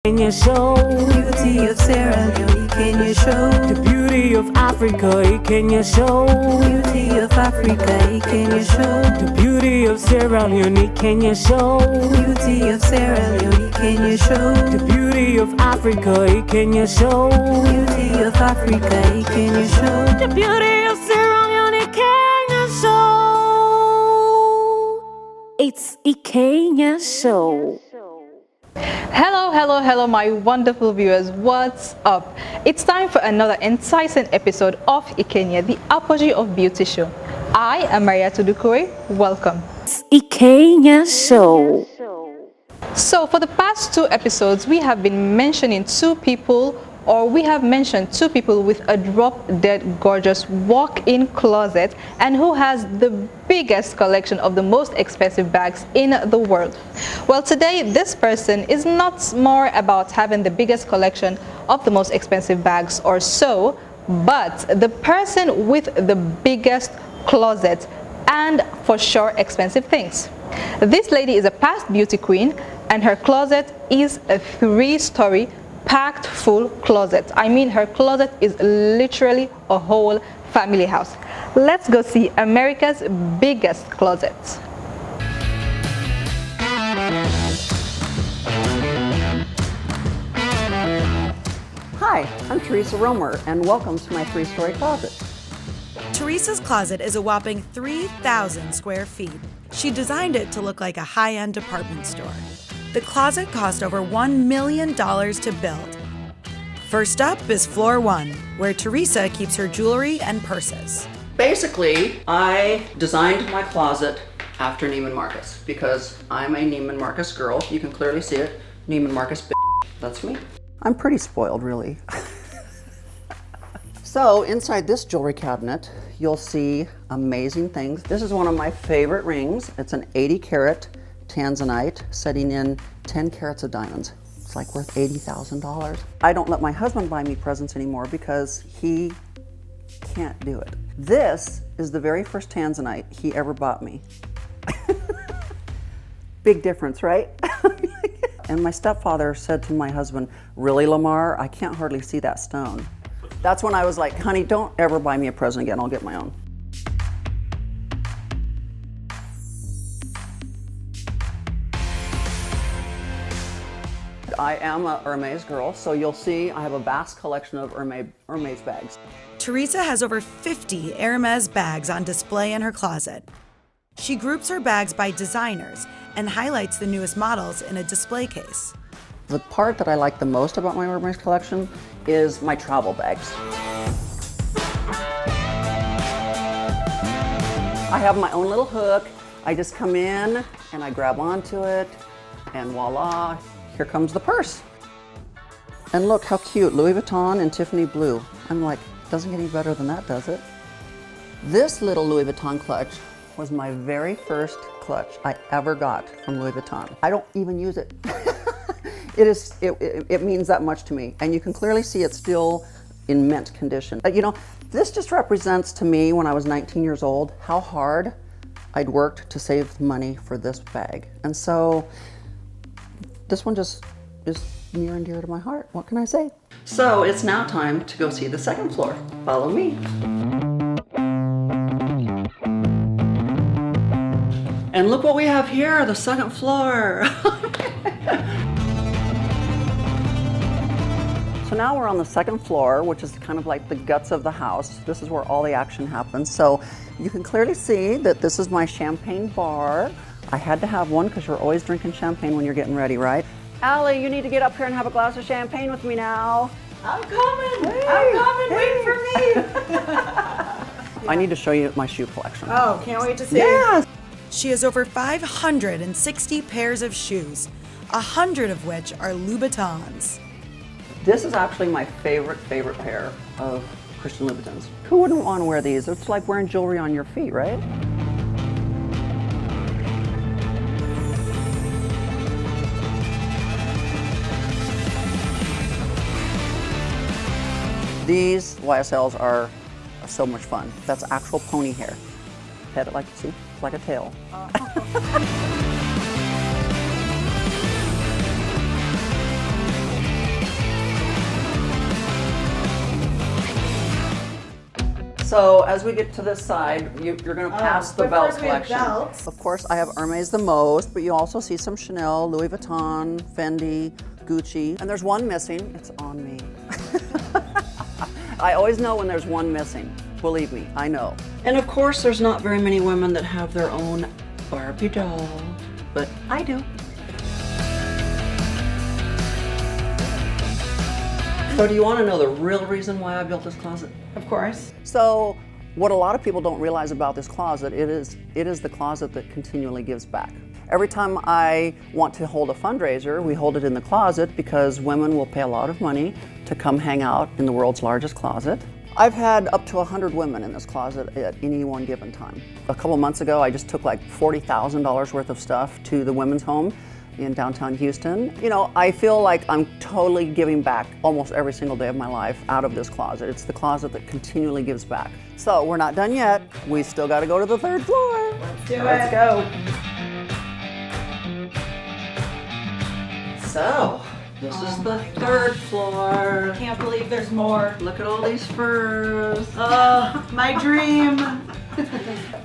Kenya show. The beauty of Sierra Leone, Kenya show. The beauty of Africa, Kenya show. The beauty of Africa, Kenya show. The beauty of Sierra Leone, Kenya show. The beauty of Sierra Leone, Kenya show. The beauty of Africa, Kenya show. The beauty of Africa, Kenya show. The beauty of Sierra Leone, Kenya show. It's Kenya show. Hello, my wonderful viewers. What's up? It's time for another enticing episode of Ekeneye, the Apogee of Beauty show. I am Mariatu Dukuray. Welcome. It's Kenya show. So for the past two episodes, we have been mentioning two people with a drop-dead gorgeous walk-in closet and who has the biggest collection of the most expensive bags in the world. Well, today this person is not more about having the biggest collection of the most expensive bags or so, but the person with the biggest closet and for sure expensive things. This lady is a past beauty queen and her closet is a 3-story packed full closet. I mean, her closet is literally a whole family house. Let's go see America's biggest closet. Hi, I'm Teresa Romer, and welcome to my 3-story closet. Teresa's closet is a whopping 3,000 square feet. She designed it to look like a high-end department store. The closet cost over $1 million to build. First up is floor 1, where Teresa keeps her jewelry and purses. Basically, I designed my closet after Neiman Marcus because I'm a Neiman Marcus girl. You can clearly see it. Neiman Marcus, that's me. I'm pretty spoiled, really. So inside this jewelry cabinet, you'll see amazing things. This is one of my favorite rings. It's an 80-carat Tanzanite setting in 10 carats of diamonds. It's like worth $80,000. I don't let my husband buy me presents anymore because he can't do it. This is the very first Tanzanite he ever bought me. Big difference, right? And my stepfather said to my husband, "Really, Lamar? I can't hardly see that stone." That's when I was like, "Honey, don't ever buy me a present again. I'll get my own." I am a Hermes girl, so you'll see I have a vast collection of Hermes bags. Teresa has over 50 Hermes bags on display in her closet. She groups her bags by designers and highlights the newest models in a display case. The part that I like the most about my Hermes collection is my travel bags. I have my own little hook. I just come in and I grab onto it and voila, here comes the purse. And look how cute, Louis Vuitton and Tiffany blue. I'm like, doesn't get any better than that, does it? This little Louis Vuitton clutch was my very first clutch I ever got from Louis Vuitton. I don't even use it. It means that much to me. And you can clearly see it's still in mint condition. You know, this just represents to me when I was 19 years old, how hard I'd worked to save money for this bag. And so this one just is near and dear to my heart. What can I say? So it's now time to go see the second floor. Follow me. And look what we have here, the second floor. So now we're on the second floor, which is kind of like the guts of the house. This is where all the action happens. So you can clearly see that this is my champagne bar. I had to have one because you're always drinking champagne when you're getting ready, right? Allie, you need to get up here and have a glass of champagne with me now. I'm coming! Hey, I'm coming! hey. Wait for me! I need to show you my shoe collection. Oh, can't wait to see. Yes! She has over 560 pairs of shoes, 100 of which are Louboutins. This is actually my favorite pair of Christian Louboutins. Who wouldn't want to wear these? It's like wearing jewelry on your feet, right? These YSLs are so much fun. That's actual pony hair. Pet it like you see, it's like a tail. So as we get to this side, you're going to pass the belt collection. Belts. Of course, I have Hermes the most, but you also see some Chanel, Louis Vuitton, Fendi, Gucci, and there's one missing. It's on me. I always know when there's one missing. Believe me, I know. And of course, there's not very many women that have their own Barbie doll, but I do. So do you want to know the real reason why I built this closet? Of course. So what a lot of people don't realize about this closet, it is the closet that continually gives back. Every time I want to hold a fundraiser, we hold it in the closet because women will pay a lot of money to come hang out in the world's largest closet. I've had up to 100 women in this closet at any one given time. A couple months ago, I just took like $40,000 worth of stuff to the women's home in downtown Houston. You know, I feel like I'm totally giving back almost every single day of my life out of this closet. It's the closet that continually gives back. So we're not done yet. We still got to go to the third floor. Let's do it. Let's go. So, this is the third floor. Can't believe there's more. Look at all these furs. Oh, my dream.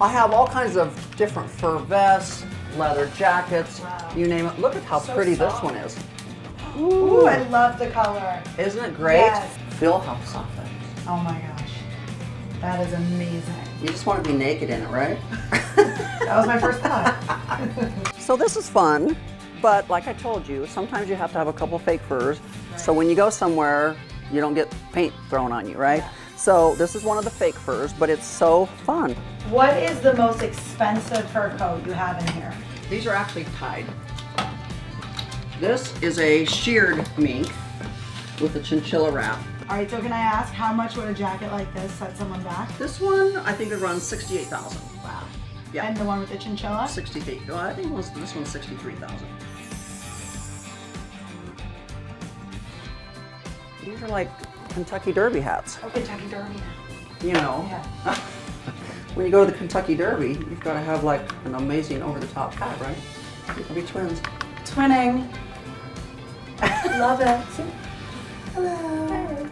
I have all kinds of different fur vests, leather jackets, you name it. Look at how pretty this one is. Ooh, I love the color. Isn't it great? Yes. Feel how soft that is. Oh my gosh. That is amazing. You just want to be naked in it, right? That was my first thought. So this is fun, but like I told you, sometimes you have to have a couple fake furs, so when you go somewhere, you don't get paint thrown on you, right? So this is one of the fake furs, but it's so fun. What is the most expensive fur coat you have in here? These are actually tied. This is a sheared mink with a chinchilla wrap. All right, so can I ask, how much would a jacket like this set someone back? This one, I think it runs $68,000. Wow. Yeah. And the one with the chinchilla? 68. Well, I think this one's 63,000. These are like Kentucky Derby hats. Oh, Kentucky Derby. You know, Yeah. when you go to the Kentucky Derby, you've got to have like an amazing over-the-top hat, right? You can be twins. Twinning. Love it. Hello.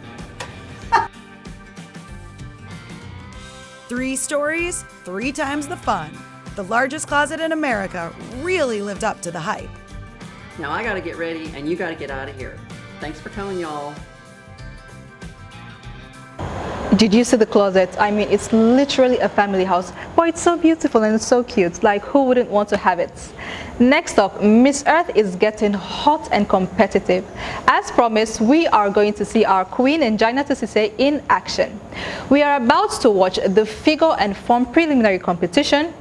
3 stories, 3 times the fun. The largest closet in America really lived up to the hype. Now I got to get ready and you got to get out of here. Thanks for coming, y'all. Did you see the closet? I mean, it's literally a family house, but it's so beautiful and so cute. Like, who wouldn't want to have it? Next up, Miss Earth is getting hot and competitive. As promised, we are going to see our queen, Njina Tosise, in action. We are about to watch the figure and form preliminary competition,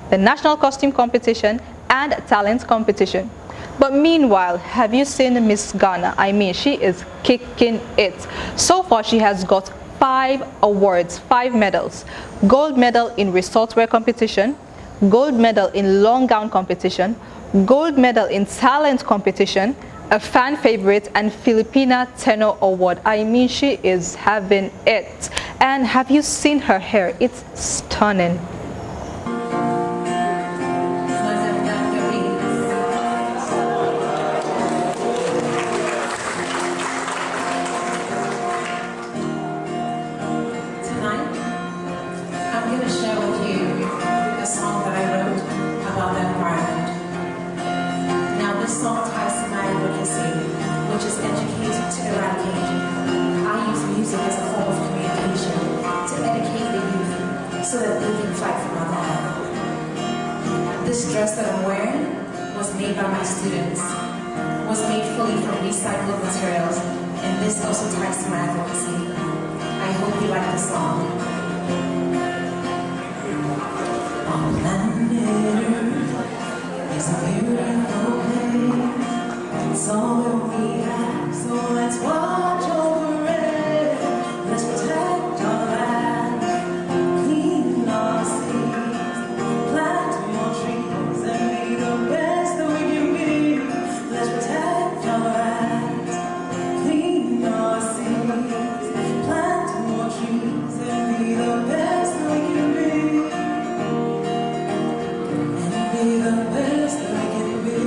the national costume competition, and talent competition. But meanwhile, have you seen Miss Ghana? I mean, she is kicking it. So far, she has got 5 awards, 5 medals. Gold medal in resort wear competition, gold medal in long gown competition, gold medal in talent competition, a fan favorite, and Filipina Tenor Award. I mean, she is having it. And have you seen her hair? It's stunning. This dress that I'm wearing was made by my students, was made fully from recycled materials, and this also ties to my advocacy. I hope you like the song. On planet Earth is a beautiful place. It's all that we have, so let's watch over it. Let's protect our land, clean our seas, plant more trees, and be the best that we can be. Let's protect our land, clean our seas, plant more trees, and be the best that we can be. And be the best that we can be.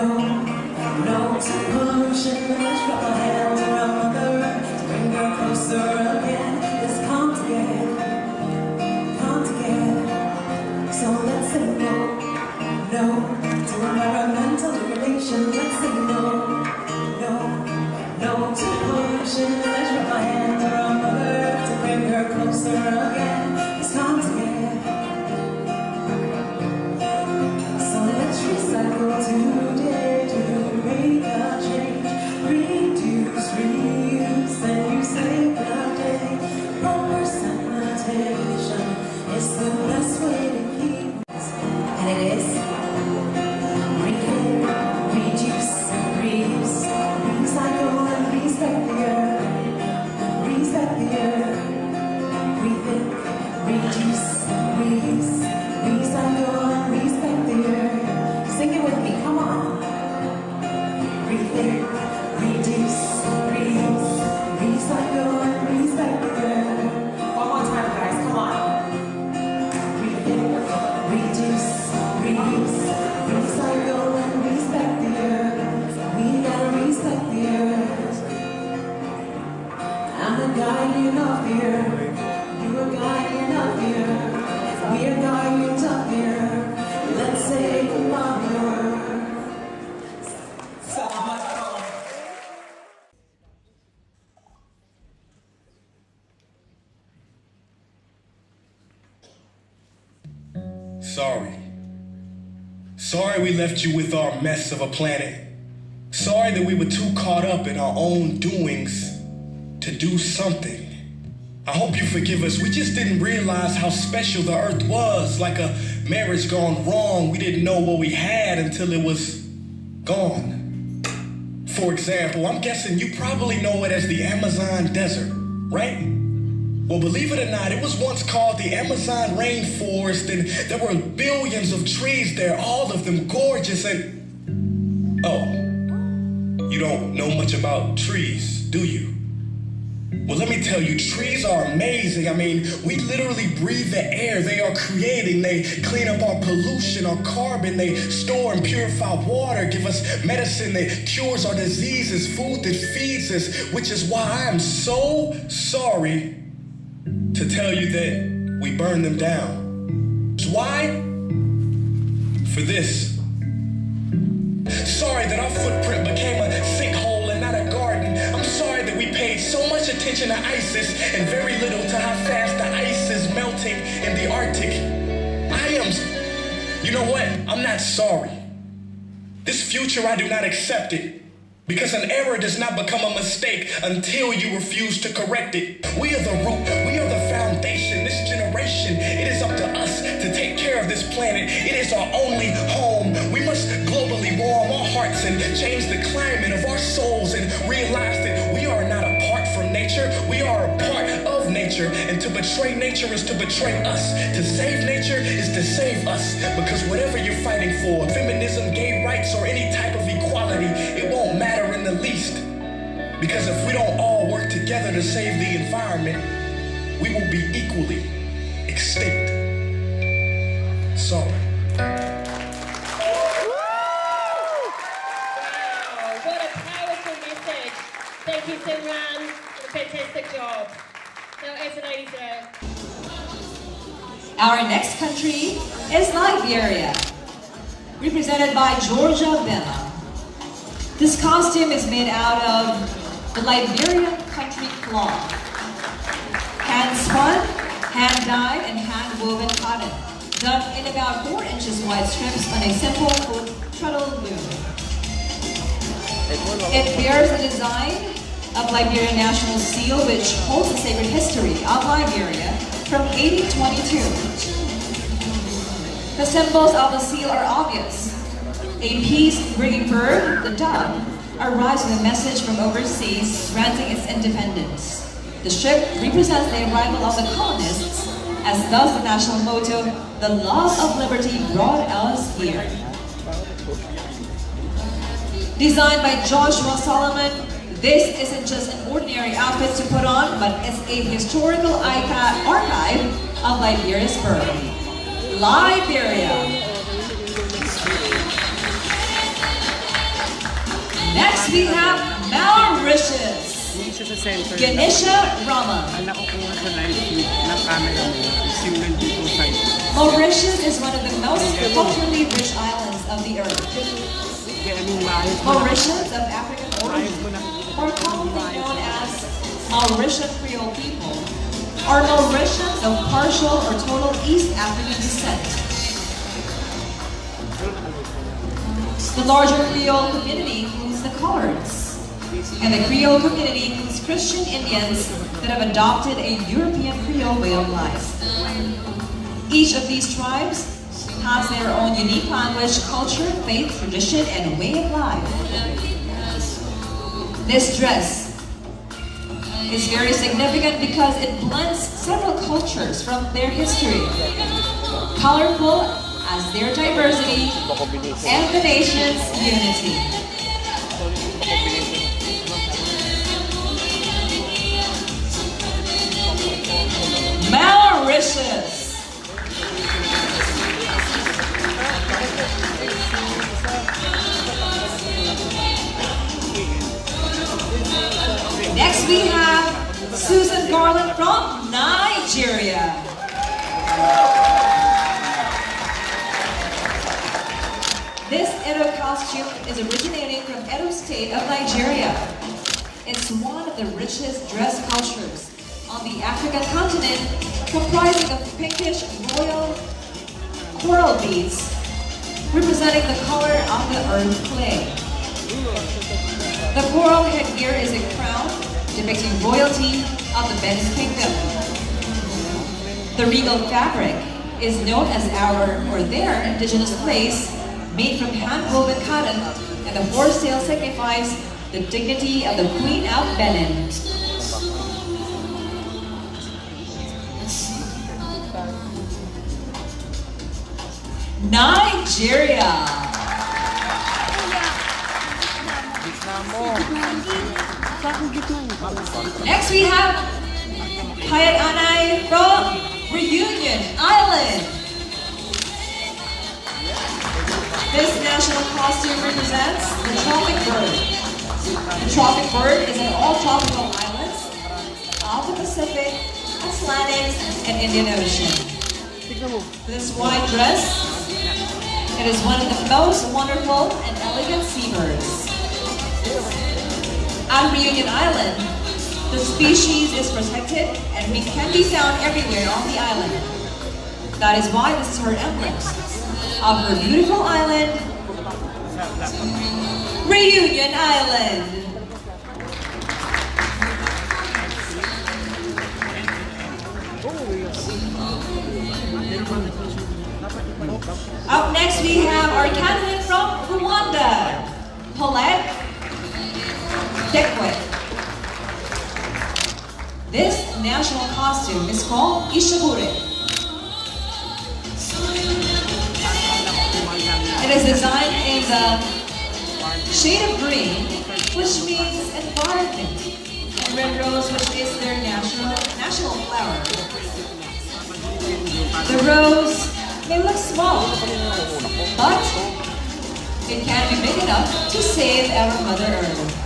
no to pushing. Let's wrap our hands around Mother Earth to bring her closer again. Let's come together. So let's say no to environmental degradation. Let's say no to pushing. Let's wrap our hands around Mother Earth to bring her closer again. Let's come together. So let's recycle today to make a change. Reduce, reuse, then you save the day. Proper sanitation is the best way to keep us, and it is. Refill, reduce, reuse, recycle and respect the earth. Respect the earth. Refill, reduce, reuse, recycle and respect the earth. Sing it with me, come on. Refill, reduce, reuse, recycle and respect the earth. One more time, guys, come on. Refill, reduce, reuse, recycle and respect the earth. We gotta respect the earth. I'm the guardian of the earth. You are guardian of the earth. We are guardians of the earth. Let's say goodbye. So much fun. Sorry we left you with our mess of a planet. Sorry that we were too caught up in our own doings to do something. I hope you forgive us. We just didn't realize how special the earth was. Like a marriage gone wrong. We didn't know what we had until it was gone. For example, I'm guessing you probably know it as the Amazon desert, right? Well, believe it or not, it was once called the Amazon rainforest, and there were billions of trees there, all of them gorgeous, and... Oh, you don't know much about trees, do you? Well, let me tell you, trees are amazing. I mean, we literally breathe the air they are creating. They clean up our pollution, our carbon. They store and purify water, give us medicine that cures our diseases, food that feeds us, which is why I am so sorry to tell you that we burn them down. Why? For this. Sorry that our footprint became a sinkhole and not a garden. I'm sorry that we paid so much attention to ISIS and very little to how fast the ice is melting in the Arctic. You know what? I'm not sorry. This future, I do not accept it. Because an error does not become a mistake until you refuse to correct it. We are the root, we are the foundation, this generation. It is up to us to take care of this planet. It is our only home. We must globally warm our hearts and change the climate of our souls and realize that we are not apart from nature. We are a part of nature. And to betray nature is to betray us. To save nature is to save us. Because whatever you're fighting for, feminism, gay rights, or any type of equality, it won't matter in the least. Because if we don't all work together to save the environment, we will be equally extinct. Sorry. Wow, what a powerful message. Thank you, Simran, for a fantastic job. Now, Ekeneye, sir. Our next country is Liberia, represented by Georgia Bella. This costume is made out of the Liberian country cloth, hand-spun, hand-dyed, and hand-woven cotton, done in about 4 inches wide strips on a simple foot treadle loom. It bears the design of Liberian national seal, which holds the sacred history of Liberia from 1822. The symbols of the seal are obvious. A peace-bringing bird, the dove, arrives with a message from overseas granting its independence. The ship represents the arrival of the colonists, as thus the national motto, "The love of liberty brought us here." Designed by Joshua Solomon, this isn't just an ordinary outfit to put on, but it's a historical archive of Liberia's birth. Liberia. Next we have Mauritius. Hindi siya sa center. Ganesha Rama. Ang nakukuha sa live feed ng camera mo is yung nandito side. Mauritius is one of the most culturally rich islands of the earth. Kaya anong maayos mo na. Mauritians of African origin, more commonly known as Mauritian Creole people, are Mauritians of partial or total East African descent. The larger Creole community includes the Coloureds, and the Creole community includes Christian Indians that have adopted a European Creole way of life. Each of these tribes has their own unique language, culture, faith, tradition, and way of life. This dress is very significant because it blends several cultures from their history. Colorful as their diversity and the nation's unity. Mauritius. Next we have Susan Garland from Nigeria. This Edo costume is originating from Edo State of Nigeria. It's one of the richest dress cultures on the African continent, comprising of pinkish royal coral beads representing the color of the earth clay. The coral headgear is a crown depicting royalty of the Benin Kingdom. The regal fabric is known as our or their indigenous lace, made from hand-woven cotton, and the horsetail signifies the dignity of the Queen of Benin. Nigeria. Next we have Ekeneye from Reunion Island. This national costume represents the tropic bird. The tropic bird is in all tropical islands of the Pacific, Atlantic, and Indian Ocean. This white dress, it is one of the most wonderful and elegant seabirds. On Reunion Island, the species is protected and can be found everywhere on the island. That is why this is her emblem of her beautiful island, Reunion Island. Up next we have our candidate from Rwanda, Paulette Dekwe. This national costume is called Ishabure. It is designed in the shade of green, which means environment, and red rose, which is their national flower. The rose may look small, but it can be big enough to save our Mother Earth.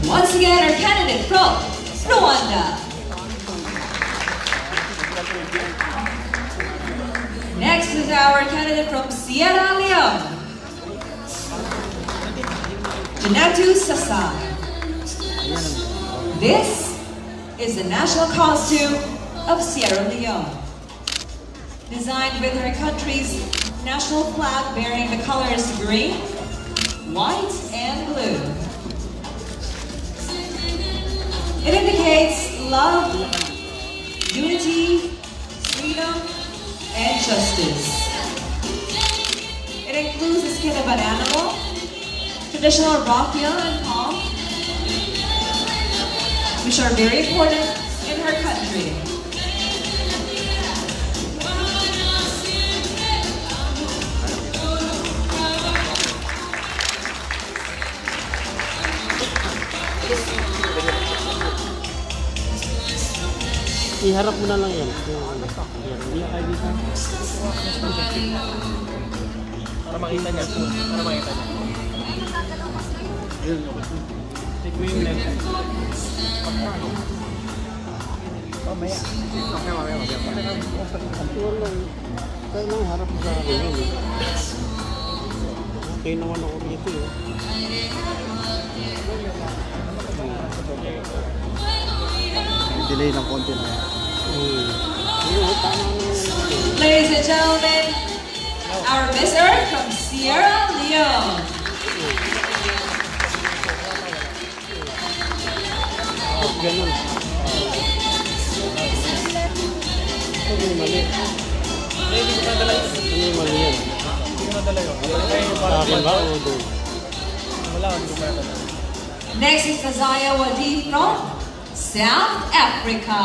Once again, our candidate from Rwanda. Next is our candidate from Sierra Leone, Mariatu Sasa. This is the national costume of Sierra Leone, designed with her country's national flag bearing the colors green, white, and blue. It indicates love, unity, freedom, and justice. It includes the skin of an animal, traditional raffia and palm, which are very important in her country. Iharap mo na lang yan. Hindi kayo dito. Para makita niya. Para makita niya. Take mo yung lens. Mamaya. Mamaya. Kaya lang harap sa akin yun. Okay naman ako dito eh. Delay ng konti na. Ladies and gentlemen, our Miss Earth from Sierra Leone. Ganun. Ano yung mali? Hindi ko nadala yun. Ano yung mali yan? Hindi ko nadala yun. Sa akin ba o doon? Wala, hindi ko nadala. Next is Kazaya Wadi from South Africa.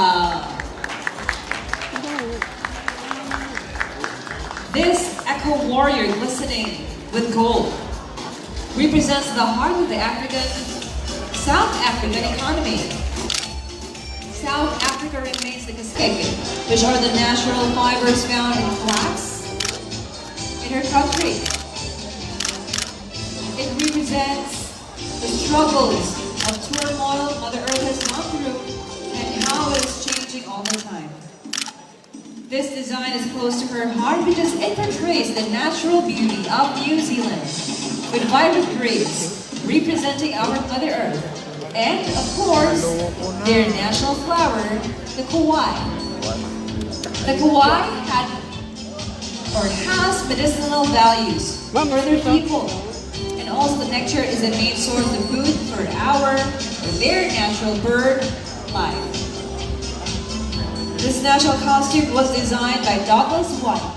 This echo warrior glistening with gold represents the heart of the South African economy. South Africa remains the Kaseke, which are the natural fibers found in flax in her country. It represents the struggles of turmoil Mother Earth has gone through and how it is changing all the time. This design is close to her heart because it portrays the natural beauty of New Zealand with vibrant grapes representing our Mother Earth and, of course, their national flower, the kauai. The kauai has medicinal values for their people. Also, the nectar is the main source of food for their natural bird life. This national costume was designed by Douglas White.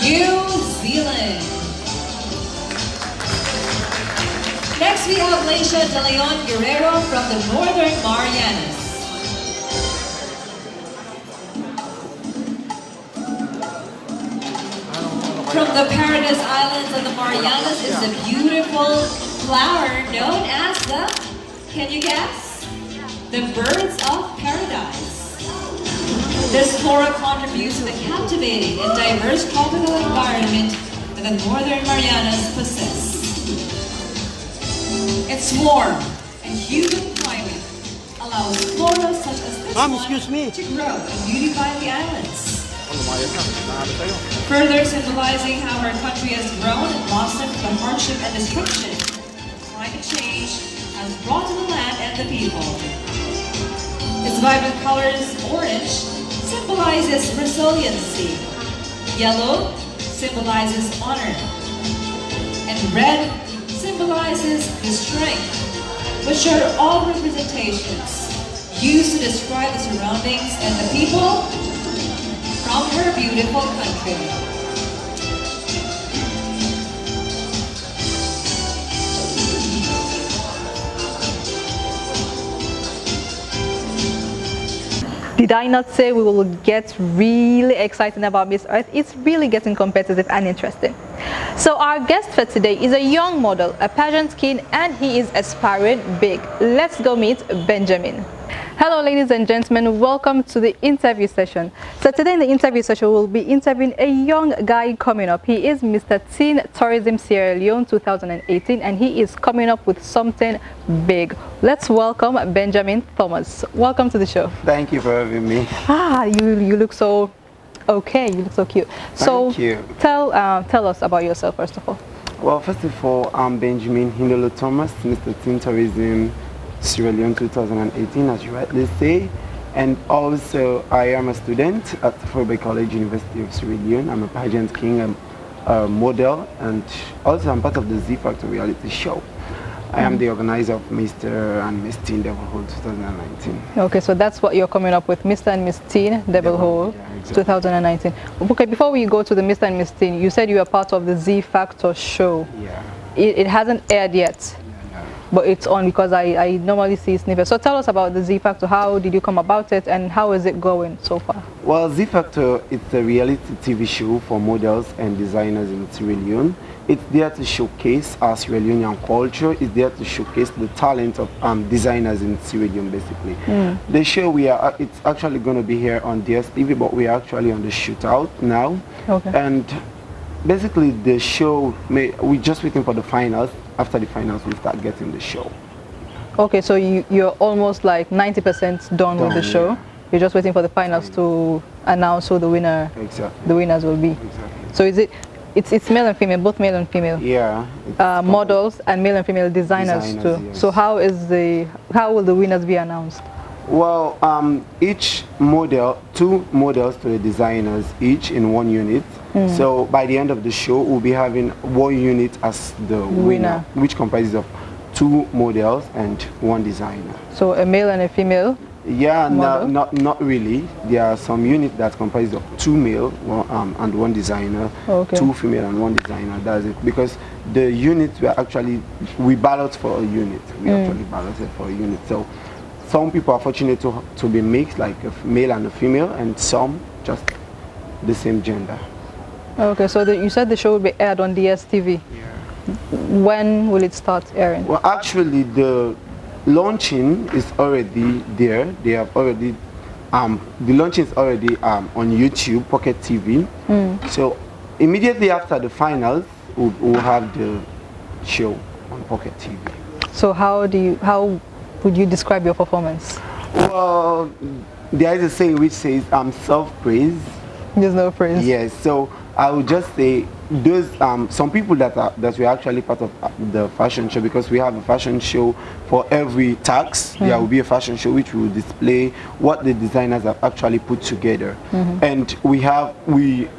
New Zealand. Next we have Leone Guerrero from the Northern Marianas. From the Paradise Islands of the Marianas is the beautiful flower known as can you guess? The birds of paradise. This flora contributes to the captivating and diverse tropical environment that the Northern Marianas possess. Its warm and humid climate allows flora such as this one to grow and beautify the islands. Further symbolizing how our country has grown and blossomed the hardship and destruction climate change has brought to the land and the people. Its vibrant colors, orange, symbolizes resiliency. Yellow symbolizes honor. And red symbolizes the strength, which are all representations used to describe the surroundings and the people from her beautiful country. Did I not say we will get really excited about Miss Earth? It's really getting competitive and interesting. So our guest for today is a young model, a pageant king, and he is aspiring big. Let's go meet Benjamin. Hello ladies and gentlemen, welcome to the interview session. So today in the interview session we'll be interviewing a young guy coming up. He is Mr. Teen Tourism Sierra Leone 2018 and he is coming up with something big. Let's welcome Benjamin Thomas. Welcome to the show. Thank you for having me. You look so okay, you look so cute. Thank you. Tell us about yourself first of all. Well, first of all, I'm Benjamin Hindolo Thomas, Mr. Teen Tourism Sierra Leone 2018, as you rightly say. And also, I am a student at Fulbright College, University of Sierra Leone. I'm a pageant king, a model, and also I'm part of the Z Factor reality show. I am the organizer of Mr. and Miss Teen Devil Hole 2019. Okay, so that's what you're coming up with, Mr. and Miss Teen Devil Hole, yeah, exactly. 2019. Okay, before we go to the Mr. and Miss Teen, you said you were part of the Z Factor show. Yeah. It hasn't aired yet, but it's on because I normally see snippets. So tell us about the Z Factor. How did you come about it, and how is it going so far? Well, Z Factor is a reality TV show for models and designers in Sierra Leone. It's there to showcase our Sierra Leonean culture. It's there to showcase the talent of designers in Sierra Leone, basically. The show it's actually going to be here on DSTV, but we are actually on the shootout now. Okay. And basically, the show we're just waiting for the finals. After the finals, we start getting the show. Okay, so you're almost like 90% done with the show. Yeah. You're just waiting for the finals to announce who the winners will be. Exactly. So it's male and female, both male and female. Yeah. Models and male and female designers too. Yes. So how will the winners be announced? Well, each model, 2 models to the designers each in 1 unit. So by the end of the show, we'll be having 1 unit as the winner, which comprises of 2 models and 1 designer. So a male and a female? Yeah, no, not really. There are some units that comprise of 2 male and 1 designer, 2 female and 1 designer. That's it. Because the units we ballot for a unit. We actually balloted for a unit. So some people are fortunate to be mixed, like a male and a female, and some just the same gender. Okay, so you said the show will be aired on DSTV. Yeah. When will it start airing? Well, actually, the launching is already there. They have already, the launching is already on YouTube, Pocket TV. So immediately after the finals, we'll have the show on Pocket TV. So how would you describe your performance? Well, there is a saying which says self-praise. There's no praise. Yes, so I would just say those some people that were actually part of the fashion show, because we have a fashion show for every tax. There will be a fashion show which will display what the designers have actually put together. And we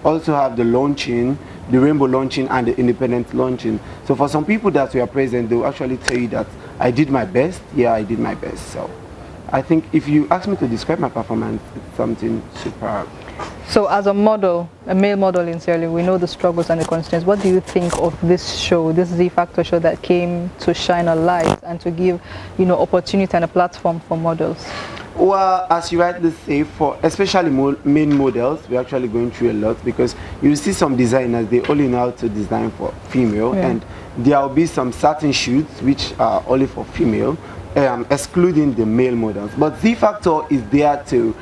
also have the launching, the rainbow launching and the independent launching. So for some people that were present, they will actually tell you that I did my best. Yeah, I did my best. So I think if you ask me to describe my performance, it's something superb. So as a model, a male model in Sierra Leone, we know the struggles and the constraints. What do you think of this show, this Z Factor show that came to shine a light and to give, opportunity and a platform for models? Well, as you rightly say, for especially main models, we're actually going through a lot, because you see some designers, they only know how to design for female, and there will be some certain shoots which are only for female, excluding the male models. But Z Factor is there to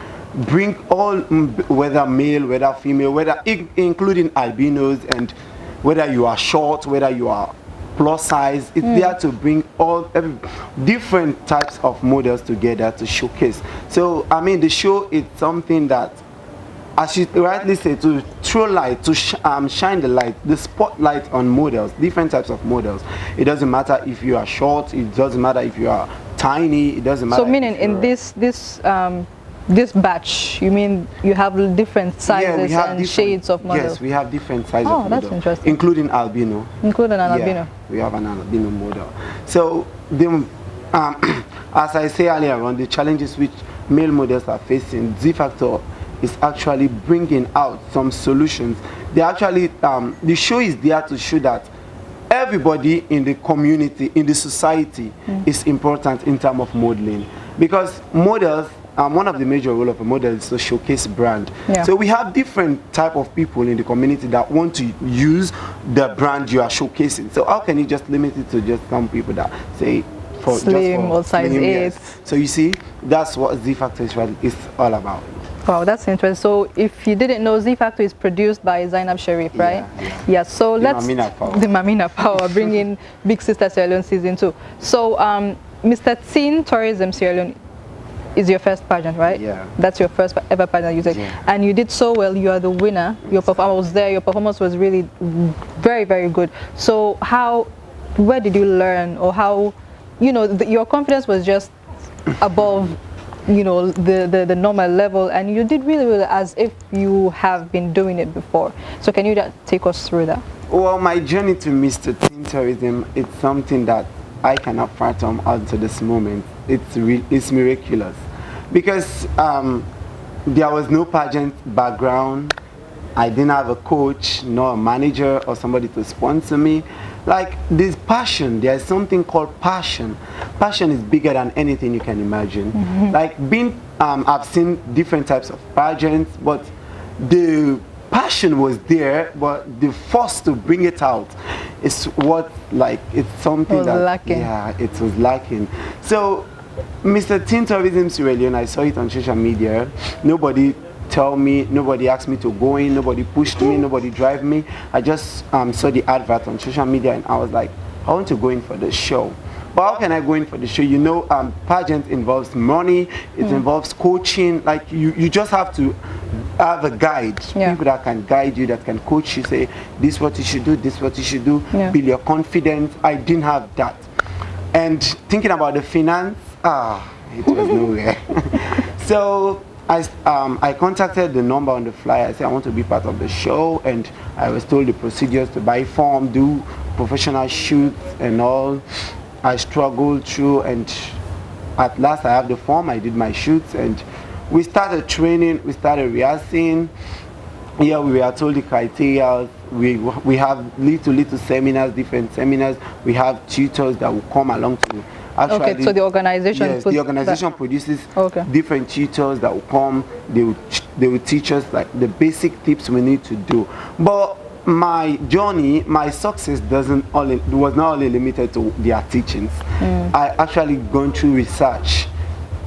bring all, whether male, whether female, whether including albinos, and whether you are short, whether you are plus size, it's there to bring every different types of models together to showcase. So I mean, the show is something that, as you rightly say, to throw light, to shine the light, the spotlight on models, different types of models. It doesn't matter if you are short, it doesn't matter if you are tiny, it doesn't matter. So meaning in this batch, you mean you have different sizes and shades of models? Yes, we have different sizes of models. Oh, that's interesting. Including albino. Including an albino. We have an albino model. So, as I say earlier on, the challenges which male models are facing, Z Factor is actually bringing out some solutions. They actually, the show is there to show that everybody in the community, in the society, is important in terms of modeling. Because models, one of the major roles of a model is to showcase brand. So we have different type of people in the community that want to use the brand you are showcasing. So how can you just limit it to just some people that say for slim or size 8? So you see, that's what Z Factor is all about. Wow, that's interesting. So if you didn't know, Z Factor is produced by Zainab Sharif, right? Yeah. So the Mamina Power, bringing Big Sister Sierra Leone season 2. So Mr. Teen Tourism Sierra Leone is your first pageant, right? Yeah. That's your first ever pageant you said. And you did so well, you are the winner. Your performance was there, your performance was really very, very good. So where did you learn, or how, your confidence was just above you know, the normal level, and you did really well, as if you have been doing it before. So can you take us through that? Well, my journey to Mr. Teen Tourism, it's something that I cannot fathom until this moment. It's miraculous, because there was no pageant background. I didn't have a coach, nor a manager or somebody to sponsor me. Like, this passion, there's something called passion. Passion is bigger than anything you can imagine. Like, I've seen different types of pageants, but the passion was there, but the force to bring it out is what, like, it's something that lacking. Yeah, it was lacking. So Mr. Teen Tourism Sierra Leone, I saw it on social media. Nobody tell me, nobody asked me to go in, nobody pushed me, nobody drive me. I just saw the advert on social media, and I was like, I want to go in for the show. But how can I go in for the show? You know, pageant involves money, it involves coaching. Like, you just have to have a guide, people that can guide you, that can coach you, say, this is what you should do, this is what you should do, build your confidence. I didn't have that. And thinking about the finance, it was nowhere. So I contacted the number on the flyer. I said I want to be part of the show, and I was told the procedures to buy form, do professional shoots and all. I struggled through, and at last I have the form. I did my shoots, and we started training, we started rehearsing. Yeah, we were told the criteria. We have little seminars, different seminars. We have tutors that will come along to actually. Okay, so the organization. Yes, the organization produces different tutors that will come. They will teach us, like, the basic tips we need to do. But my journey, my success was not only limited to their teachings. I actually gone through research.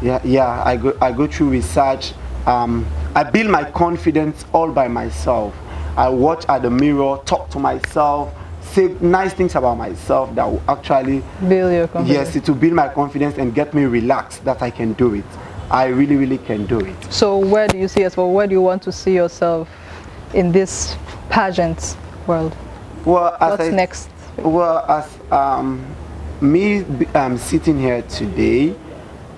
I go through research. I build my confidence all by myself. I watch at the mirror, talk to myself, say nice things about myself that will actually build your confidence. Yes, it will build my confidence and get me relaxed that I can do it. I really can do it. So where do you see yourself? Where do you want to see yourself in this pageant world? Well, what's next? Well, as me sitting here today,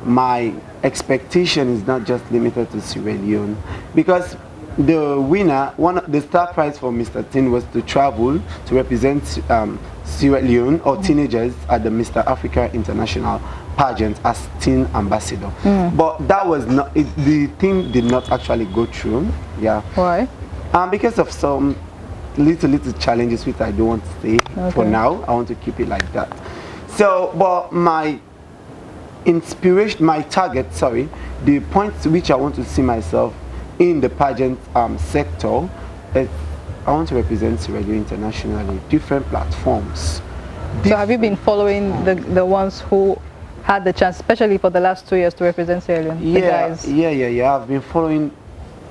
my expectation is not just limited to Sierra Leone, because the winner, the star prize for Mr. Teen was to travel to represent Sierra Leone or teenagers at the Mr. Africa International pageant as teen ambassador. But that was not the thing did not actually go through. Yeah. Why? Because of some little challenges which I don't want to say for now. I want to keep it like that. So, but my inspiration, my target, the point to which I want to see myself in the pageant sector is I want to represent Sierra Leone internationally, different platforms. So have you been following the ones who had the chance, especially for the last 2 years, to represent Sierra Leone? Yeah. I've been following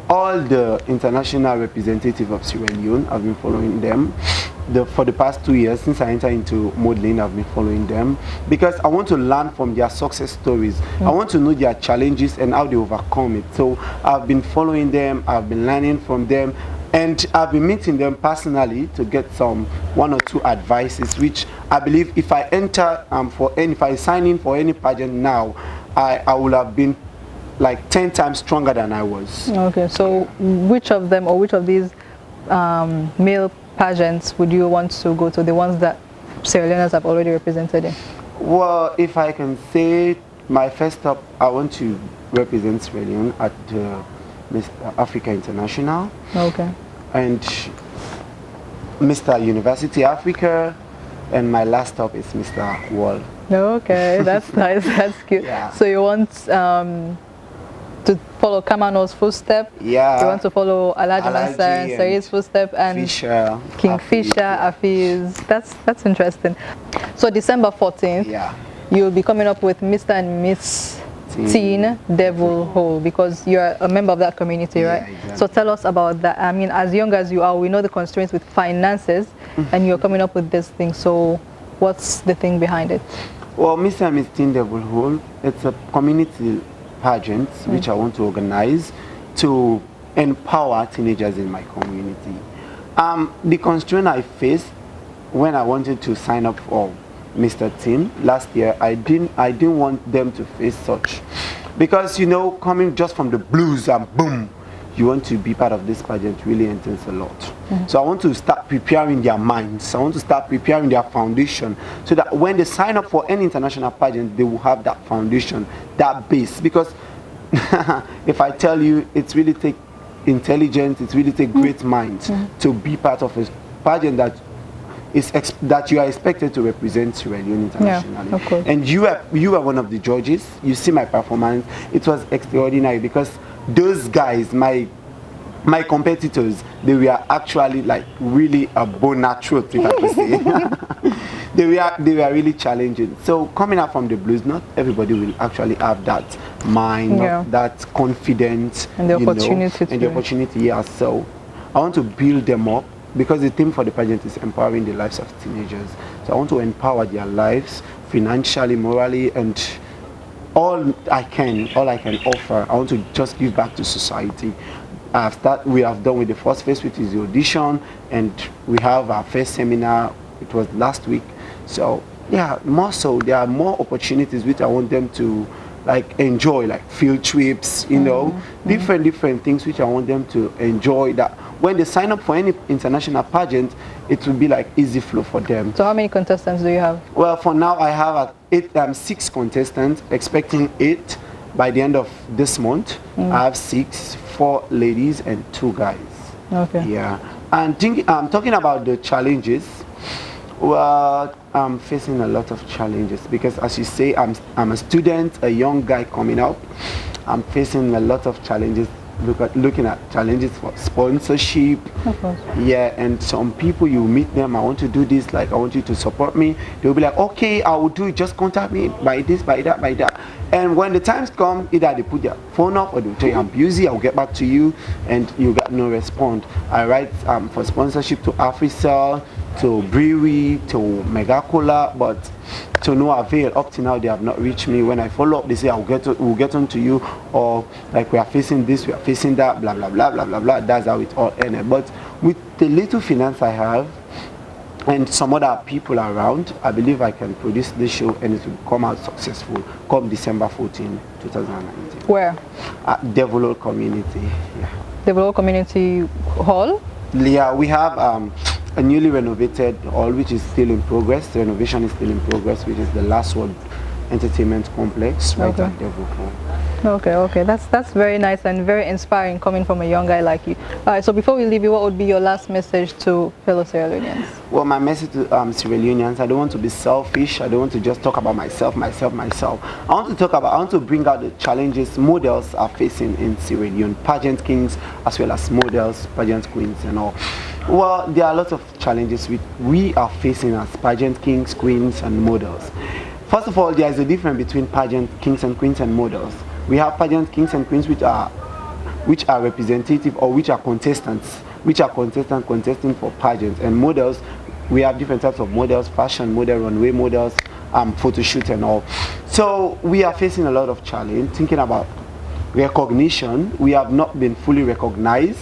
all the international representatives of Sierra Leone. I've been following them for the past 2 years. Since I entered into modeling, I've been following them because I want to learn from their success stories. I want to know their challenges and how they overcome it. So I've been following them, I've been learning from them, and I've been meeting them personally to get some 1 or 2 advices, which I believe if I enter if I sign in for any pageant now, I will have been like 10 times stronger than I was. Okay, so which of them, or which of these male pageants would you want to go to, the ones that Sierra Leoneans have already represented in? Well, if I can say my first stop, I want to represent Sierra Leone at the Mr. Africa International. Okay. And Mr. University Africa, and my last stop is Mr. World. Okay, that's nice, that's cute. Yeah. So you want to follow Kamano's footstep? Yeah. You want to follow Alhaji Mansur and Said's footstep, and Fisher, Kingfisher, Afiz. That's interesting. So December 14th, you'll be coming up with Mr. and Miss Teen Devil Hole, because you're a member of that community, right? Exactly. So tell us about that. I mean, as young as you are, we know the constraints with finances, and you're coming up with this thing. So what's the thing behind it? Well, Mr. and Miss Teen Devil Hole, it's a community pageant which I want to organize to empower teenagers in my community. The constraint I faced when I wanted to sign up for Mr. Teen last year, I didn't want them to face such, because you know, coming just from the blues and boom, you want to be part of this pageant really entails a lot. So I want to start preparing their minds. I want to start preparing their foundation so that when they sign up for any international pageant, they will have that foundation, that base. Because if I tell you, it's really take intelligence, it's really take great minds to be part of a pageant that you are expected to represent Sierra Leone internationally. Yeah, of course. And you are one of the judges. You see my performance. It was extraordinary because those guys, my competitors, they were actually like really a bon natural, if I could say. they were really challenging. So coming out from the blues, not everybody will actually have that mind, not that confidence, and the opportunity. And the opportunity, yeah. So I want to build them up because the theme for the pageant is empowering the lives of teenagers. So I want to empower their lives financially, morally, and all I can offer. I want to just give back to society. We have done with the first phase, which is the audition, and we have our first seminar. It was last week. So yeah, more so there are more opportunities which I want them to like enjoy, like field trips, you know, different things which I want them to enjoy, that when they sign up for any international pageant, it will be like easy flow for them. So how many contestants do you have? Well, for now I have 6 contestants, expecting 8 by the end of this month. I have 6, 4 ladies and 2 guys. Okay. Yeah. And talking about the challenges, well, I'm facing a lot of challenges because, as you say, I'm a student, a young guy coming up. I'm facing a lot of challenges. Looking at challenges for sponsorship. Of course. Yeah, and some people, you meet them, I want to do this, like I want you to support me. They'll be like, okay, I will do it, just contact me by this, by that, by that. And when the times come, either they put their phone up or they'll tell you I'm busy, I'll get back to you, and you got no response. I write for sponsorship to Africell, to Brewery, to Megacola, but to no avail. Up to now, they have not reached me. When I follow up, they say we'll get on to you, or like we are facing this, we are facing that, blah blah blah blah blah blah. That's how it all ended. But with the little finance I have and some other people around, I believe I can produce this show and it will come out successful come December 14, 2019. Where? At Devolol Community. Yeah. Devolol Community Hall? Yeah, we have a newly renovated hall which is still in progress. The renovation is still in progress, which is the Last Word Entertainment Complex right at Devolol. Okay, that's very nice and very inspiring coming from a young guy like you. So before we leave you, what would be your last message to fellow Sierra Leoneans? Well, my message to Sierra Leoneans, I don't want to be selfish. I don't want to just talk about myself. I want to bring out the challenges models are facing in Sierra Leone, pageant kings as well as models, pageant queens and all. Well, there are a lot of challenges we are facing as pageant kings, queens and models. First of all, there is a difference between pageant kings and queens and models. We have pageant kings and queens which are representative or which are contestants contesting for pageants, and models, we have different types of models, fashion model, runway models, photo shoot and all. So we are facing a lot of challenge thinking about recognition. We have not been fully recognized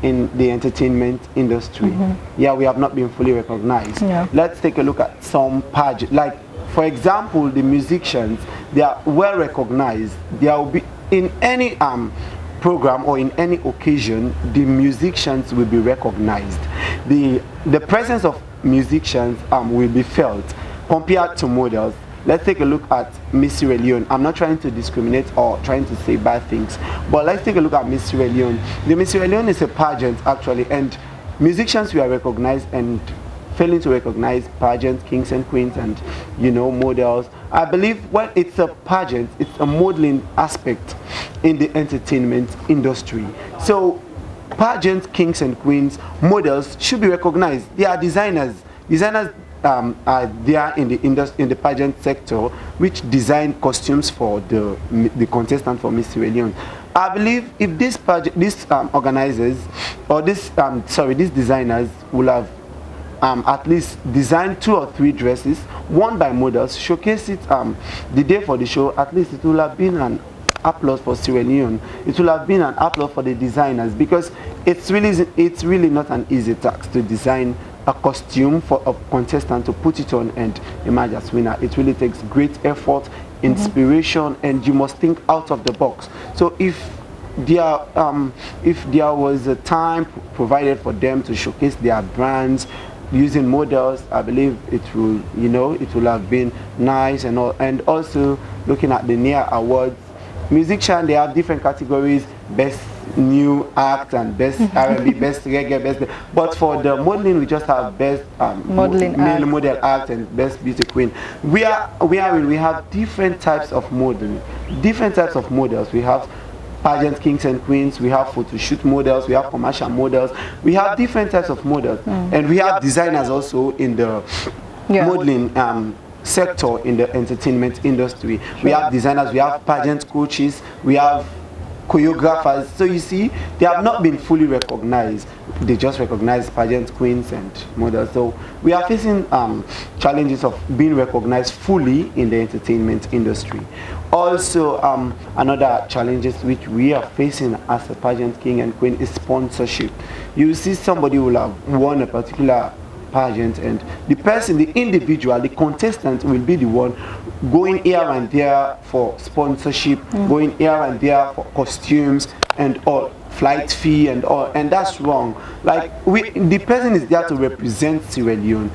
in the entertainment industry. Yeah, we have not been fully recognized. Let's take a look at some pageant, like for example, the musicians, they are well recognized. They will be in any program or in any occasion, the musicians will be recognized. The presence of musicians will be felt compared to models. Let's take a look at Miss Sierra Leone. I'm not trying to discriminate or trying to say bad things, but let's take a look at Miss Sierra Leone. The Miss Sierra Leone is a pageant actually, and musicians were recognized and failing to recognize pageant kings and queens and models. I believe when it's a pageant, it's a modeling aspect in the entertainment industry. So pageant kings and queens, models should be recognized. They are designers. Designers are there in the pageant sector, which design costumes for the contestant for Miss Sierra Leone. I believe if these organizers or these designers will have at least design 2 or 3 dresses, one by models, showcase it the day for the show, at least it will have been an applause for Sierra Leone. It will have been an applause for the designers, because it's really not an easy task to design a costume for a contestant to put it on and emerge as winner. It really takes great effort inspiration, and you must think out of the box. So if there was a time provided for them to showcase their brands using models, I believe it will, it will have been nice. And all. And also looking at the NEA awards, musician, they have different categories: best new act and best R&B, best reggae, best. But for the modeling, we just have best male model act and best beauty queen. We have different types of modeling, different types of models. We have pageant kings and queens, we have photo shoot models, we have commercial models, we have different types of models, and we have designers also in the modeling sector, in the entertainment industry. We have designers, we have pageant coaches, we have choreographers. So you see, they have not been fully recognized. They just recognize pageant queens and models. So we are facing challenges of being recognized fully in the entertainment industry. Also, another challenges which we are facing as a pageant king and queen is sponsorship. You see, somebody will have won a particular pageant, and the person, the individual, the contestant will be the one going here and there for sponsorship, going here and there for costumes and all, flight fee and all, and that's wrong. Like, the person is there to represent Sierra Leone.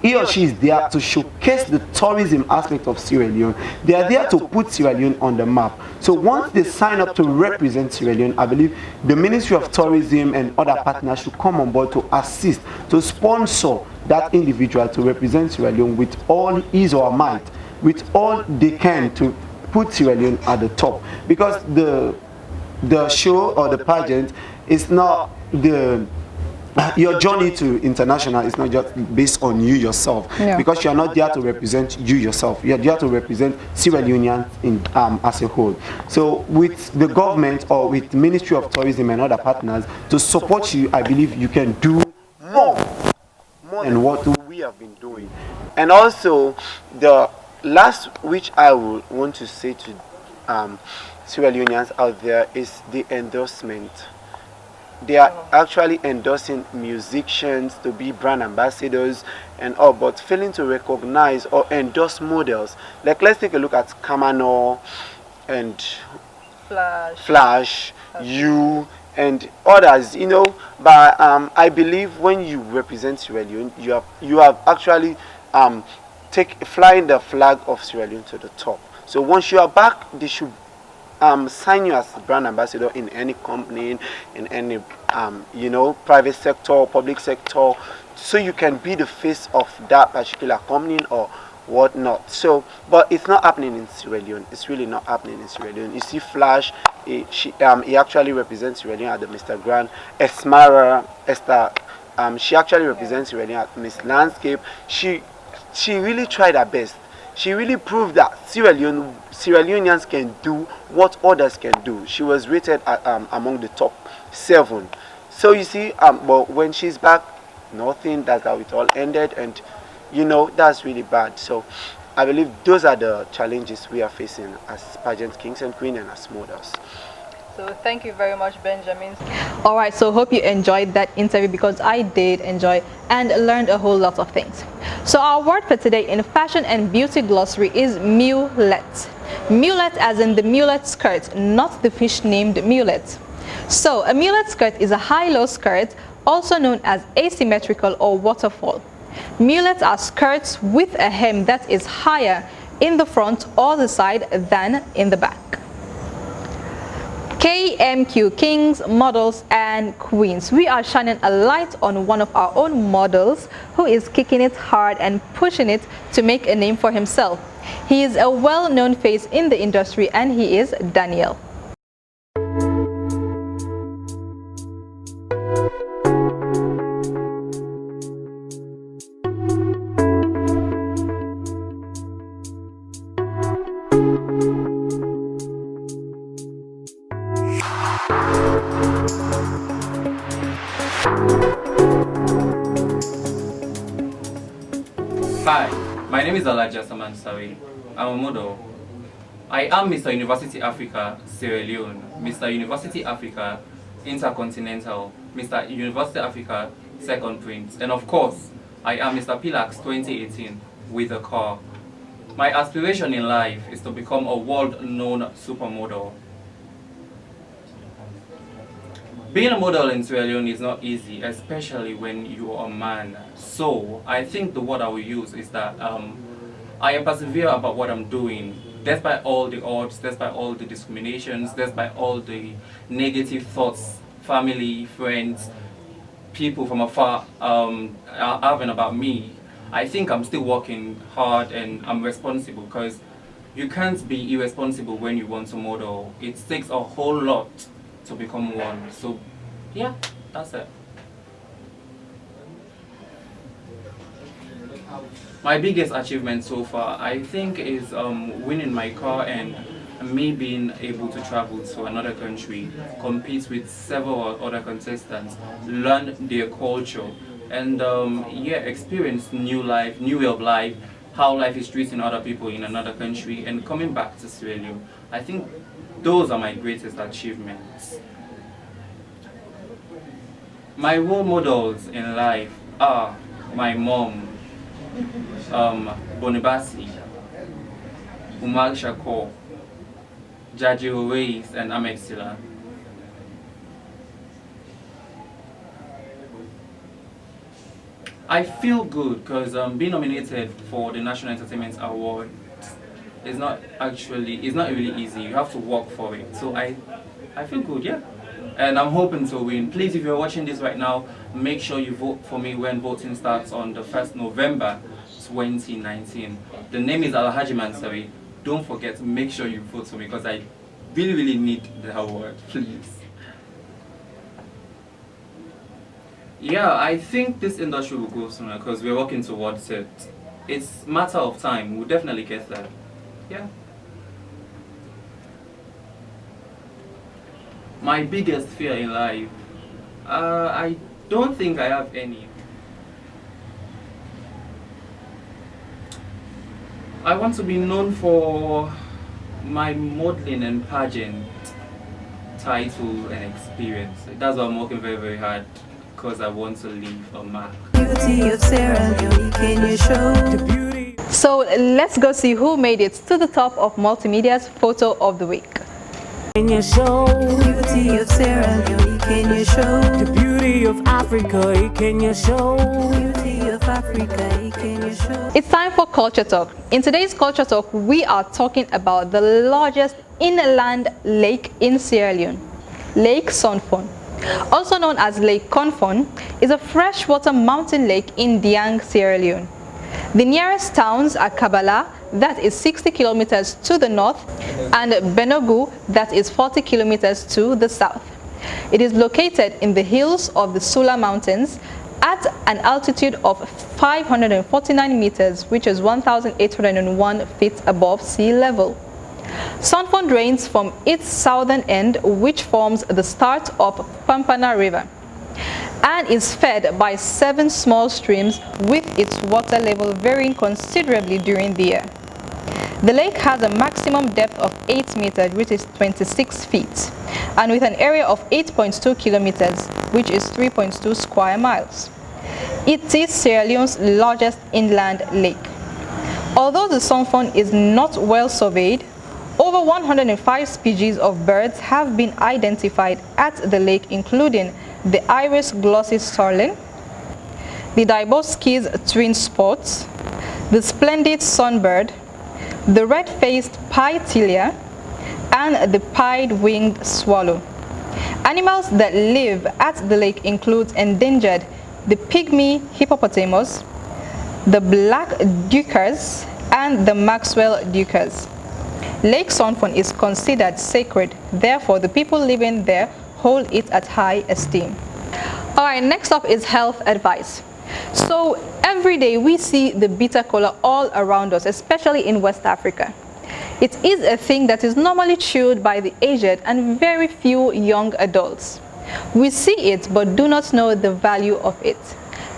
He or she is there to showcase the tourism aspect of Sierra Leone. They are there to put Sierra Leone on the map. So once they sign up to represent Sierra Leone, I believe the Ministry of Tourism and other partners should come on board to assist, to sponsor that individual to represent Sierra Leone with all his or her might, with all they can, to put Sierra Leone at the top. Because the show or the pageant is not your journey to international is not just based on you yourself, because you are not there to represent you yourself. You are there to represent Sierra Leoneans as a whole. So with the government or with the Ministry of Tourism and other partners to support you, I believe you can do more than what we have been doing. And also, the last which I would want to say to Sierra Leoneans out there is the endorsement. They are actually endorsing musicians to be brand ambassadors and all, but failing to recognize or endorse models. Like, let's take a look at Kamano and Flash, You and others, but I believe when you represent Sierra Leone, you have actually flying the flag of Sierra Leone to the top. So once you are back, they should sign you as a brand ambassador in any company, in any private sector, public sector, so you can be the face of that particular company or whatnot. So, but it's not happening in Sierra Leone. It's really not happening in Sierra Leone. You see, Flash, he actually represents Sierra Leone at the Mr. Grand. Esther, she actually represents Sierra Leone at Miss Landscape. She really tried her best. She really proved that Sierra Leoneans can do what others can do. She was rated among the top 7. So you see, but when she's back, nothing. That's how it all ended, and that's really bad. So I believe those are the challenges we are facing as pageant kings and queens and as models. So thank you very much, Benjamin. All right, so hope you enjoyed that interview, because I did enjoy and learned a whole lot of things. So our word for today in fashion and beauty glossary is mullet. Mullet as in the mullet skirt, not the fish named mullet. So a mullet skirt is a high-low skirt, also known as asymmetrical or waterfall. Mullets are skirts with a hem that is higher in the front or the side than in the back. KMQ, Kings, Models and Queens. We are shining a light on one of our own models who is kicking it hard and pushing it to make a name for himself. He is a well-known face in the industry, and he is Daniel. Hi, my name is Elijah Samansawi. I'm a model. I am Mr. University Africa Sierra Leone, Mr. University Africa Intercontinental, Mr. University Africa Second Prince, and of course, I am Mr. Pilax 2018 with a car. My aspiration in life is to become a world-known supermodel. Being a model in Sierra Leone is not easy, especially when you are a man. So I think the word I will use is that I am persevere about what I'm doing, despite all the odds, despite all the discriminations, despite all the negative thoughts, family, friends, people from afar are having about me. I think I'm still working hard and I'm responsible, because you can't be irresponsible when you want to model. It takes a whole lot to become one. So yeah, that's it. My biggest achievement so far, I think, is winning my car and me being able to travel to another country, compete with several other contestants, learn their culture, and yeah, experience new life, new way of life, how life is treating other people in another country, and coming back to Sierra Leone. I think those are my greatest achievements. My role models in life are my mom, Bonibasi, Umar Shakur, Jaji Ruiz, and Amexila. I feel good because being nominated for the National Entertainment Award is not really easy. You have to work for it. So I feel good, yeah. And I'm hoping to win. Please, if you're watching this right now, make sure you vote for me when voting starts on the 1st November 2019. The name is Alhaji Mansawi. Don't forget, make sure you vote for me, because I really need the award, please. Yeah, I think this industry will go sooner because we're working towards it. It's a matter of time. We'll definitely get there. Yeah. My biggest fear in life, I don't think I have any. I want to be known for my modeling and pageant title and experience. That's why I'm working very hard, because I want to leave a mark. Beauty of Sierra Leone, can you show the beauty? So let's go see who made it to the top of Multimedia's Photo of the Week. Can you show The beauty of Sierra Leone, can you show the beauty of Africa? Can you show the beauty of Africa? Can you show? It's time for Culture Talk. In today's Culture Talk, we are talking about the largest inland lake in Sierra Leone, Lake Sonfon. Also known as Lake Confon, is a freshwater mountain lake in Diang, Sierra Leone. The nearest towns are Kabala, that is 60 kilometers to the north, and Benogu, that is 40 kilometers to the south. It is located in the hills of the Sula Mountains at an altitude of 549 meters, which is 1,801 feet above sea level. Sonfon drains from its southern end, which forms the start of Pampana River, and is fed by 7 small streams, with its water level varying considerably during the year. The lake has a maximum depth of 8 meters, which is 26 feet, and with an area of 8.2 kilometers, which is 3.2 square miles. It is Sierra Leone's largest inland lake. Although the Sonfon is not well surveyed, over 105 species of birds have been identified at the lake, including the Iris glossy starling, the Diboscis twin spots, the splendid sunbird, the red-faced pied-tilia, and the pied-winged swallow. Animals that live at the lake include endangered the pygmy hippopotamus, the black duikers, and the Maxwell duikers. Lake Sonfon is considered sacred, therefore the people living there hold it at high esteem. Alright, next up is health advice. So every day we see the bitter kola all around us, especially in West Africa. It is a thing that is normally chewed by the aged and very few young adults. We see it but do not know the value of it.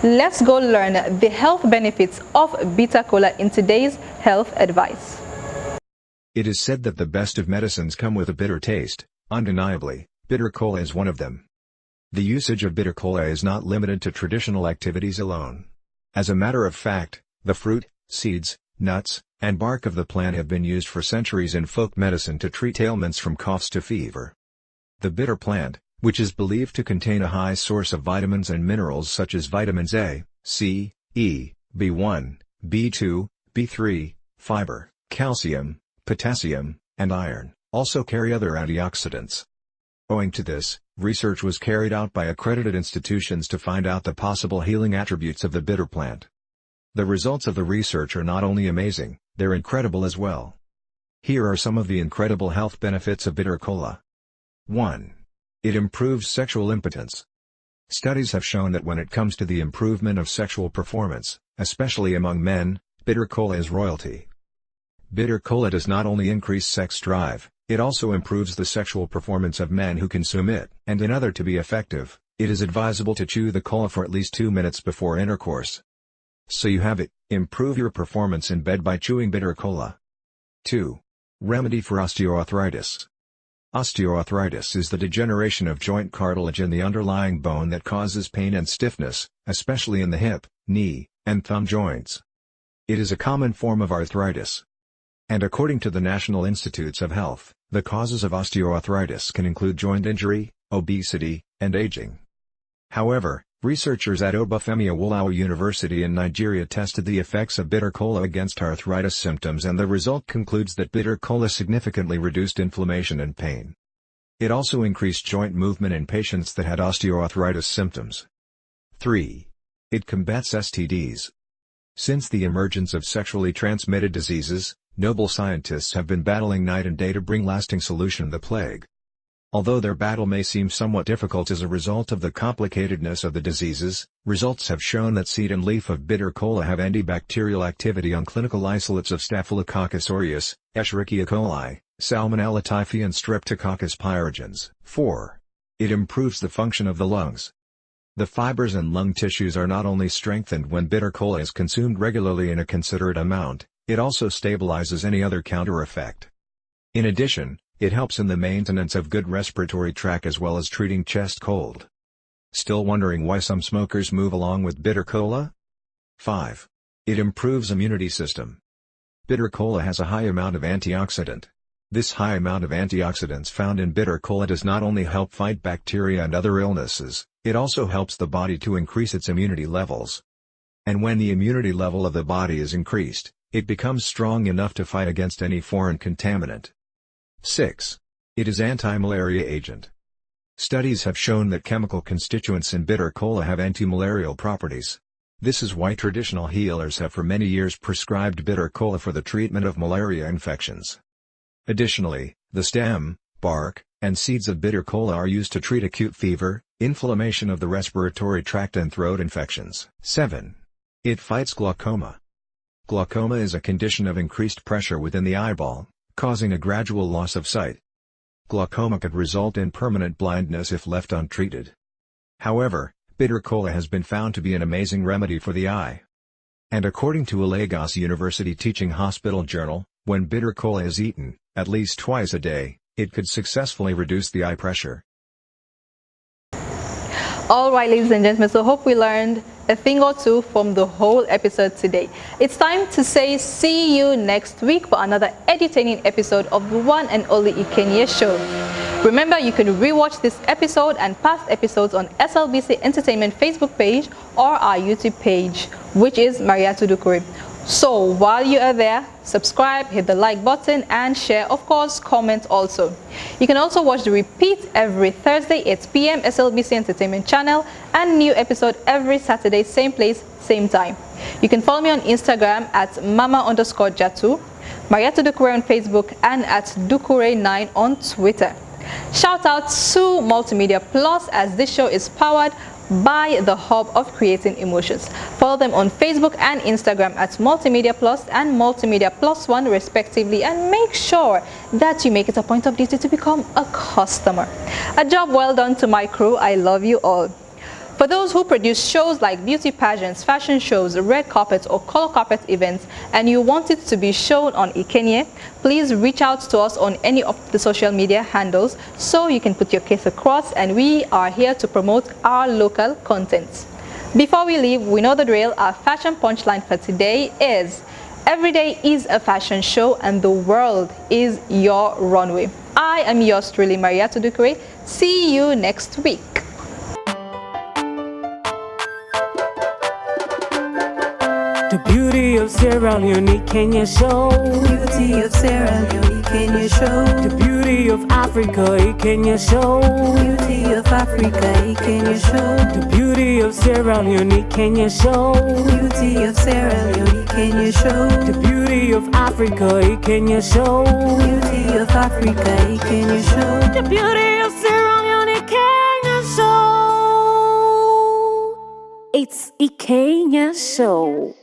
Let's go learn the health benefits of bitter kola in today's health advice. It is said that the best of medicines come with a bitter taste. Undeniably, bitter kola is one of them. The usage of bitter kola is not limited to traditional activities alone. As a matter of fact, the fruit, seeds, nuts, and bark of the plant have been used for centuries in folk medicine to treat ailments from coughs to fever. The bitter plant, which is believed to contain a high source of vitamins and minerals such as vitamins A, C, E, B1, B2, B3, fiber, calcium, potassium, and iron, also carry other antioxidants. Owing to this, research was carried out by accredited institutions to find out the possible healing attributes of the bitter plant. The results of the research are not only amazing, they're incredible as well. Here are some of the incredible health benefits of bitter kola. 1. It improves sexual impotence. Studies have shown that when it comes to the improvement of sexual performance, especially among men, bitter kola is royalty. Bitter kola does not only increase sex drive, it also improves the sexual performance of men who consume it. And in order to be effective, it is advisable to chew the kola for at least 2 minutes before intercourse. So you have it, improve your performance in bed by chewing bitter kola. 2. Remedy for osteoarthritis. Osteoarthritis is the degeneration of joint cartilage in the underlying bone that causes pain and stiffness, especially in the hip, knee, and thumb joints. It is a common form of arthritis. And according to the National Institutes of Health, the causes of osteoarthritis can include joint injury, obesity, and aging. However, researchers at Obafemi Awolowo University in Nigeria tested the effects of bitter kola against arthritis symptoms, and the result concludes that bitter kola significantly reduced inflammation and pain. It also increased joint movement in patients that had osteoarthritis symptoms. 3. It combats STDs. Since the emergence of sexually transmitted diseases, Nobel scientists have been battling night and day to bring lasting solution to the plague. Although their battle may seem somewhat difficult as a result of the complicatedness of the diseases, results have shown that seed and leaf of bitter kola have antibacterial activity on clinical isolates of Staphylococcus aureus, Escherichia coli, Salmonella typhi and Streptococcus pyogenes. 4. It improves the function of the lungs. The fibers and lung tissues are not only strengthened when bitter kola is consumed regularly in a considerate amount, it also stabilizes any other counter effect. In addition, it helps in the maintenance of good respiratory tract as well as treating chest cold. Still wondering why some smokers move along with bitter kola? 5. It improves immunity system. Bitter kola has a high amount of antioxidant. This high amount of antioxidants found in bitter kola does not only help fight bacteria and other illnesses, it also helps the body to increase its immunity levels. And when the immunity level of the body is increased, it becomes strong enough to fight against any foreign contaminant. 6. It is anti-malaria agent. Studies have shown that chemical constituents in bitter kola have anti-malarial properties. This is why traditional healers have for many years prescribed bitter kola for the treatment of malaria infections. Additionally, the stem, bark, and seeds of bitter kola are used to treat acute fever, inflammation of the respiratory tract and throat infections. 7. It fights glaucoma. Glaucoma is a condition of increased pressure within the eyeball, causing a gradual loss of sight. Glaucoma could result in permanent blindness if left untreated. However, bitter kola has been found to be an amazing remedy for the eye. And according to a Lagos University Teaching Hospital journal, when bitter kola is eaten, at least twice a day, it could successfully reduce the eye pressure. Alright, ladies and gentlemen, so hope we learned a thing or two from the whole episode today. It's time to say see you next week for another entertaining episode of the one and only Ekeneye show. Remember, you can rewatch this episode and past episodes on SLBC Entertainment Facebook page or our YouTube page, which is Mariatu Dukuray. So while you are there, subscribe, hit the like button and share, of course, comment also. You can also watch the repeat every Thursday 8 p.m. SLBC Entertainment channel and new episode every Saturday, same place, same time. You can follow me on Instagram at mama_jatu, Mariatu Dukuray on Facebook and at Dukuray9 on Twitter. Shout out to Multimedia Plus as this show is powered by the hub of creating emotions. Follow them on Facebook and Instagram at Multimedia Plus and Multimedia Plus One respectively, and make sure that you make it a point of duty to become a customer. A job well done to my crew. I love you all. For those who produce shows like beauty pageants, fashion shows, red carpet or color carpet events, and you want it to be shown on Ekeneye, please reach out to us on any of the social media handles so you can put your case across, and we are here to promote our local content. Before we leave, we know the drill. Our fashion punchline for today is Every day is a fashion show and the world is your runway. I am yours truly, Mariatu Dukuray. See you next week. The beauty of Sierra Leone, can you show? The beauty of Sierra Leone, can you show? The beauty of Africa, can you show? The beauty of Africa, can you show? The beauty of Sierra Leone, can you show? The beauty of Sierra Leone, can you show? The beauty of Africa, can you show? The beauty of Africa, can you show? The beauty of Sierra Leone, can you show? It's Ekeneye Show.